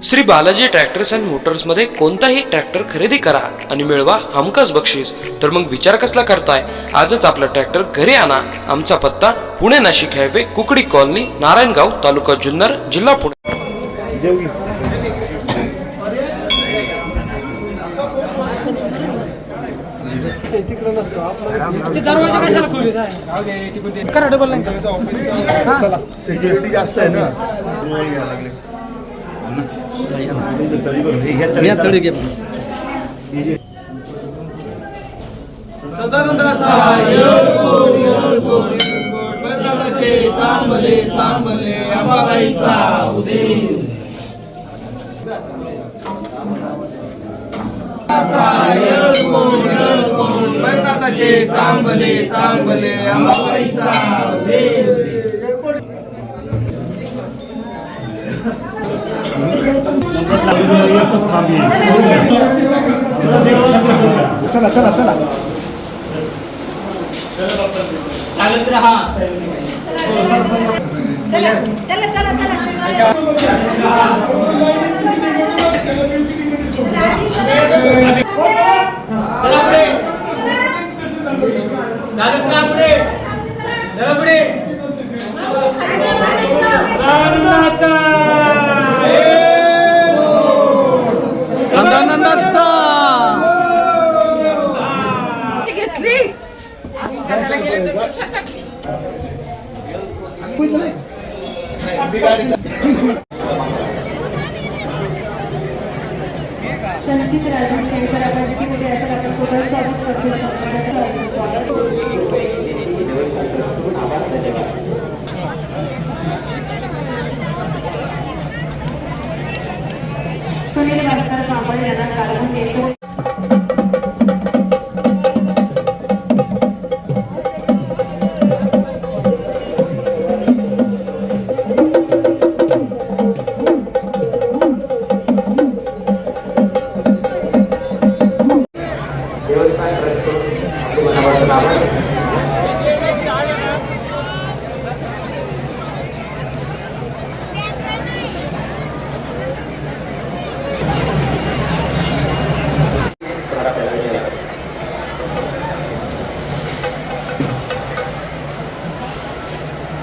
Shri Balaji tractors and मोटर्समध्ये कोणताही tractor खरेदी करा आणि मिळवा हमखास बक्षीस। तर मग विचार कसला करताय, आजच आपला ट्रॅक्टर घरी आणा। आमचा पत्ता पुणे नाशिक हायवे, कुकडी कॉलनी, नारायणगाव, तालुका जुन्नर, जिल्हा पुणे। दरवाजा कशाला खोली करा डबल लाईन चला सिक्युरिटी जास्त आहे ना सदानंदाचा चांबले चांबले अंबाबाईचा उदय बरनाथाचे चांबले चांबले अंबाबाईचा उदय। चला चला चला चला चला चला चला संगीत राजन केळकर अकादमीमध्ये असं आपण पुढे स्वागत करतो। सुनील भास्कर कांबळे यांना काढून देतो।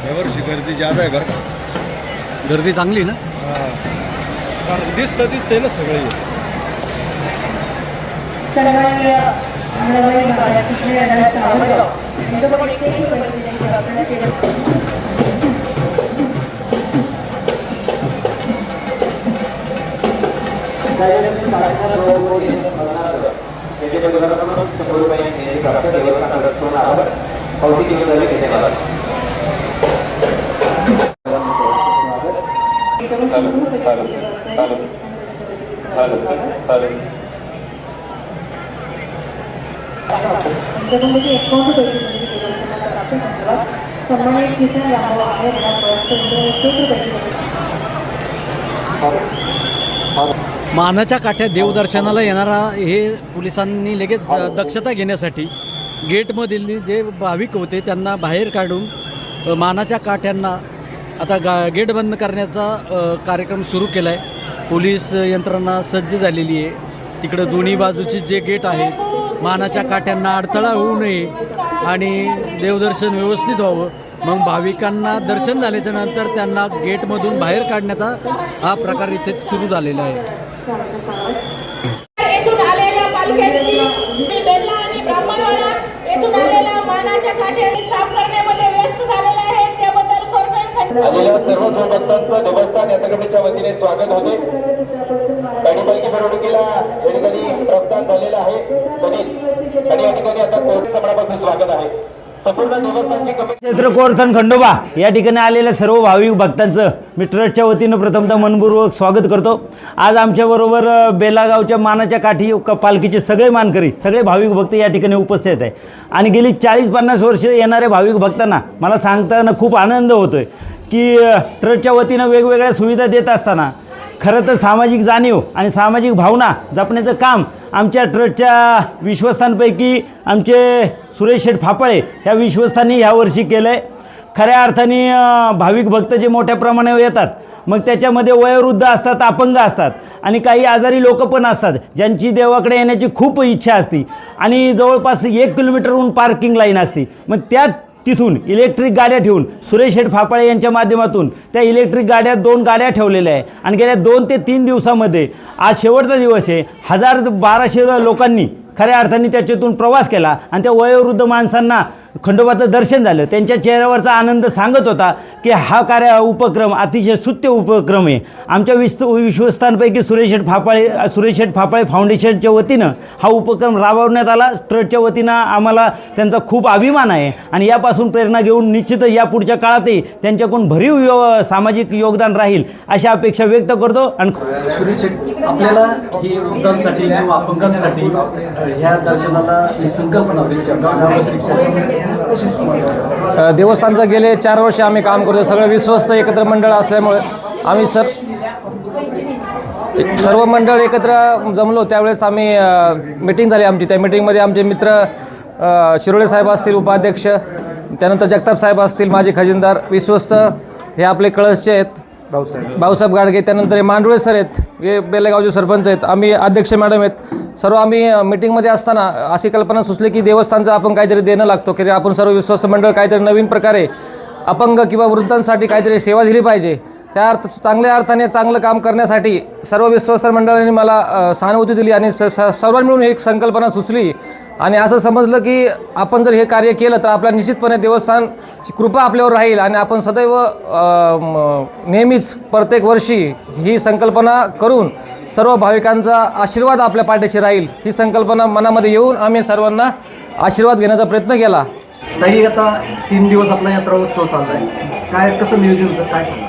यावर्षी गर्दी जादा आहे बरं का। गर्दी चांगली ना, दिसतंय ना सगळे। मानाच्या काठ्या देवदर्शनाला येणारा हे पोलिसांनी लगेच दक्षता घेण्यासाठी गेटमधील जे भाविक होते त्यांना बाहेर काढून मानाच्या काठ्यांना आता गेट बंद करण्याचा कार्यक्रम सुरू केला आहे। पोलीस यंत्रणा सज्ज झालेली आहे। तिकडं दोन्ही बाजूचे जे गेट आहेत मानाच्या काठ्यांना अडथळा होऊ नये आणि देवदर्शन व्यवस्थित व्हावं, मग भाविकांना दर्शन झाल्याच्या नंतर त्यांना गेटमधून बाहेर काढण्याचा हा प्रकार इथे सुरू झालेला आहे। आलेल्या सर्व भक्तांचं देवस्थान यात्रेच्या वतीने स्वागत होते। गाडीपालखी मिरवणुकीला या ठिकाणी प्रस्थान झालेलं आहे आणि या ठिकाणी आता कोर्ट समारंभाचं स्वागत आहे। संपूर्ण देवस्थानची कमिटी क्षेत्र कोरथण खंडोबा या ठिकाणी आलेल्या सर्व भाविक भक्तांचं मी ट्रस्टच्या वतीनं प्रथमतः मनपूर्वक स्वागत करतो। आज आमच्याबरोबर बेलागावच्या मानाच्या काठी पालखीचे सगळे मानकरी, सगळे भाविक भक्त या ठिकाणी उपस्थित आहे आणि गेली 40-50 वर्ष येणाऱ्या भाविक भक्तांना मला सांगताना खूप आनंद होतोय की ट्रस्टच्या वतीनं वेगवेगळ्या सुविधा देत असताना खरं तर सामाजिक जाणीव आणि सामाजिक भावना जपण्याचं काम आमच्या ट्रस्टच्या विश्वस्तांपैकी आमचे सुरेश शेठ फापळे ह्या विश्वस्तांनी यावर्षी केलं आहे। खऱ्या अर्थाने भाविक भक्त जे मोठ्या प्रमाणावर येतात मग त्याच्यामध्ये वयोवृद्ध असतात, अपंग असतात आणि काही आजारी लोक पण असतात ज्यांची देवाकडे येण्याची खूप इच्छा असते आणि जवळपास 1 किलोमीटरहून पार्किंग लाईन असते. मग त्या तिथून इलेक्ट्रिक गाड्या ठेवून सुरेश शेठ फापाळे यांच्या माध्यमातून त्या इलेक्ट्रिक गाड्या 2 गाड्या ठेवलेल्या आहे आणि गेल्या 2 ते 3 दिवसामध्ये आज शेवटचा दिवस आहे, 1200 लोकांनी खऱ्या अर्थाने त्याच्यातून प्रवास केला आणि त्या वयोवृद्ध माणसांना खंडोबाचं दर्शन झालं. त्यांच्या चेहऱ्यावरचा आनंद सांगत होता की हा उपक्रम अतिशय स्तुत्य उपक्रम आहे. आमच्या विश्वस्तांपैकी सुरेश शेठ फापाळे फाउंडेशनच्या वतीनं हा उपक्रम राबवण्यात आला. ट्रस्टच्या वतीनं आम्हाला त्यांचा खूप अभिमान आहे आणि यापासून प्रेरणा घेऊन निश्चितच या पुढच्या काळातही त्यांच्याकडून भरीव सामाजिक योगदान राहील अशी अपेक्षा व्यक्त करतो. आणि सुरेश शेठ, आपल्याला ही वृद्धांसाठी किंवा अपंगांसाठी ह्या दर्शनाला ही संकल्पना देवस्थानचं गेले 4 वर्ष आम्ही काम करतो. सगळं विश्वस्त एकत्र मंडळ असल्यामुळे आम्ही सर्व मंडळ एकत्र जमलो. त्यावेळेस आम्ही मीटिंग झाली आमची. त्या मीटिंगमध्ये आमचे मित्र शिरोळे साहेब असतील उपाध्यक्ष, त्यानंतर जगताप साहेब असतील माजी खजिनदार, विश्वस्त हे आपले कळसचे आहेत भाऊसाहेब गाडगे, त्यानंतर हे मांडुळे सर आहेत, हे बेलेगावचे सरपंच आहेत, आम्ही अध्यक्ष मॅडम आहेत. सर्व आम्ही मीटिंगमध्ये असताना अशी कल्पना सुचली की देवस्थानचं आपण काहीतरी देणं लागतो की आपण सर्व विश्वास मंडळ काहीतरी नवीन प्रकारे अपंग किंवा वृद्धांसाठी काहीतरी सेवा दिली पाहिजे. त्या चांगल्या अर्थाने चांगलं काम करण्यासाठी सर्व विश्वास मंडळांनी मला सहानुभूती दिली आणि सर्वांनी मिळून एक संकल्पना सुचली आणि असं समजलं की आपण जर हे कार्य केलं तर आपल्या निश्चितपणे देवस्थानची कृपा आपल्यावर राहील आणि आपण सदैव नेहमीच प्रत्येक वर्षी ही संकल्पना करून सर्व भाविकांचा आशीर्वाद आपल्या पाठीशी राहील ही संकल्पना मनामध्ये येऊन आम्ही सर्वांना आशीर्वाद घेण्याचा प्रयत्न केला. ताई, आता 3 दिवस आपला यात्रा उत्सव चालला आहे, काय कसं नियोजन होतं, काय सांगा?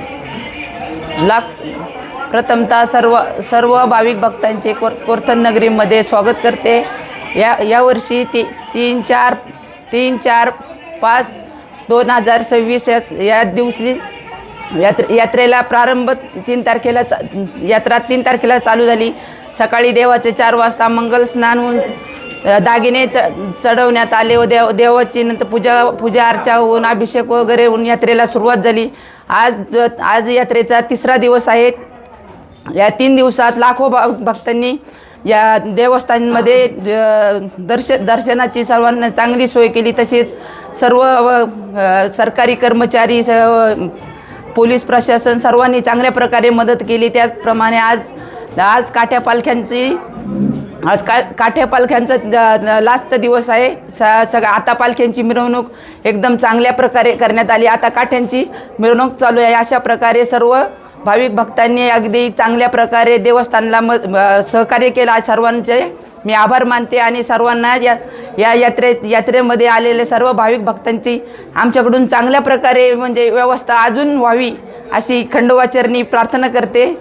प्रथमतः सर्व भाविक भक्तांचे कोर्थन नगरीमध्ये स्वागत करते. यावर्षी 3-4-5-2026 या दिवशी यात्रेला प्रारंभ 3 तारखेला चालू झाली. सकाळी देवाचे 4 वाजता मंगल स्नान होऊन दागिने चढवण्यात आले व देवाची नंतर पूजा अर्चा होऊन अभिषेक वगैरे होऊन यात्रेला सुरुवात झाली. आज यात्रेचा 3रा दिवस आहे. या 3 दिवसात लाखो भक्तांनी या देवस्थानमध्ये दर्शनाची सर्वांना चांगली सोय केली. तसेच सर्व सरकारी कर्मचारी, पोलीस प्रशासन सर्वांनी चांगल्या प्रकारे मदत केली. त्याचप्रमाणे आज काठ्या पालख्यांचा लास्टचा दिवस आहे. आता पालख्यांची मिरवणूक एकदम चांगल्या प्रकारे करण्यात आली. आता काठ्यांची मिरवणूक चालू आहे. अशा प्रकारे सर्व भाविक भक्तांनी अगदी चांगल्या प्रकारे देवस्थानला सहकार्य केलं. सर्वांचे मी आभार मानते आणि सर्वांना या यात्रेमध्ये आलेले सर्व भाविक भक्तांची आमच्याकडून चांगल्या प्रकारे म्हणजे व्यवस्था अजून व्हावी अशी खंडोबाचरणी प्रार्थना करते.